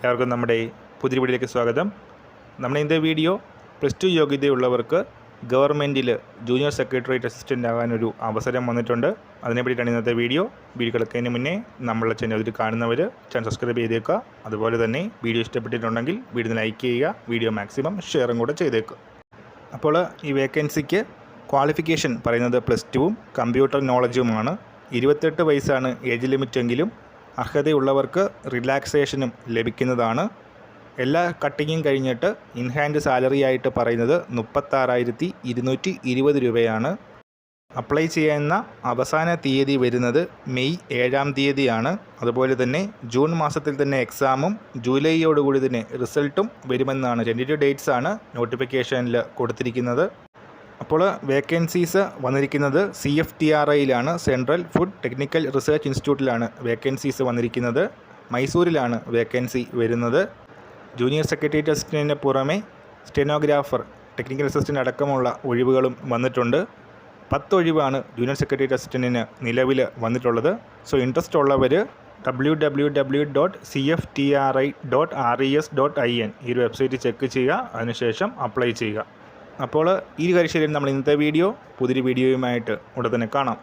എല്ലാവർക്കും നമ്മുടെ പുതിയ വീഡിയോയിലേക്ക് സ്വാഗതം. നമ്മുടെ ഇന്നത്തെ വീഡിയോ +2 യോഗ്യതയുള്ളവർക്ക് ഗവൺമെൻറ്റിൽ ജൂനിയർ സെക്രട്ടേറിയറ്റ് അസിസ്റ്റൻ്റ് ആകാനൊരു അവസരം വന്നിട്ടുണ്ട്. അതിനെപ്പറ്റിയിട്ടാണ് ഇന്നത്തെ വീഡിയോ കിടക്കുന്നതിന് മുന്നേ നമ്മളുടെ ചാനൽ കാണുന്നവർ ചാനൽ സബ്സ്ക്രൈബ് ചെയ്തേക്കുക. അതുപോലെ തന്നെ വീഡിയോ ഇഷ്ടപ്പെട്ടിട്ടുണ്ടെങ്കിൽ വീഡിയോ ലൈക്ക് ചെയ്യുക, വീഡിയോ മാക്സിമം ഷെയറും കൂടെ ചെയ്തേക്കുക. അപ്പോൾ ഈ വേക്കൻസിക്ക് ക്വാളിഫിക്കേഷൻ പറയുന്നത് +2ഉം കമ്പ്യൂട്ടർ നോളജുമാണ്. 28 വയസ്സാണ് ഏജ് ലിമിറ്റെങ്കിലും അർഹതയുള്ളവർക്ക് റിലാക്സേഷനും ലഭിക്കുന്നതാണ്. എല്ലാ കട്ടിങ്ങും കഴിഞ്ഞിട്ട് ഇൻ ഹാൻഡ് സാലറി ആയിട്ട് പറയുന്നത് 36,220 രൂപയാണ്. അപ്ലൈ ചെയ്യുന്ന അവസാന തീയതി വരുന്നത് മെയ് 7-ാം തീയതിയാണ്. അതുപോലെ തന്നെ ജൂൺ മാസത്തിൽ തന്നെ എക്സാമും ജൂലൈയോടുകൂടി തന്നെ റിസൾട്ടും വരുമെന്നാണ് 22 ഡേറ്റ്സാണ് നോട്ടിഫിക്കേഷനിൽ കൊടുത്തിരിക്കുന്നത്. അപ്പോൾ വേക്കൻസീസ് വന്നിരിക്കുന്നത് CFTRIയിലാണ്, സെൻട്രൽ ഫുഡ് ടെക്നിക്കൽ റിസർച്ച് ഇൻസ്റ്റിറ്റ്യൂട്ടിലാണ് വേക്കൻസീസ് വന്നിരിക്കുന്നത്. മൈസൂരിലാണ് വേക്കൻസി വരുന്നത്. ജൂനിയർ സെക്രട്ടേറിയറ്റ് അസിസ്റ്റൻറ്റിന് പുറമെ സ്റ്റെനോഗ്രാഫർ, ടെക്നിക്കൽ അസിസ്റ്റൻ്റ് അടക്കമുള്ള ഒഴിവുകളും വന്നിട്ടുണ്ട്. 10 ഒഴിവാണ് ജൂനിയർ സെക്രട്ടേറിയറ്റ് അസിസ്റ്റൻറ്റിന് നിലവിൽ വന്നിട്ടുള്ളത്. സോ ഇൻട്രസ്റ്റ് ഉള്ളവർ www.cftri.res.in ഈ ഒരു വെബ്സൈറ്റ് ചെക്ക് ചെയ്യുക, അതിനുശേഷം അപ്ലൈ ചെയ്യുക. അപ്പോൾ ഈ കാര്യശൈലിയിൽ നമ്മൾ ഇന്നത്തെ വീഡിയോ പുതിയൊരു വീഡിയോയുമായിട്ട് ഉടൻ തന്നെ കാണാം.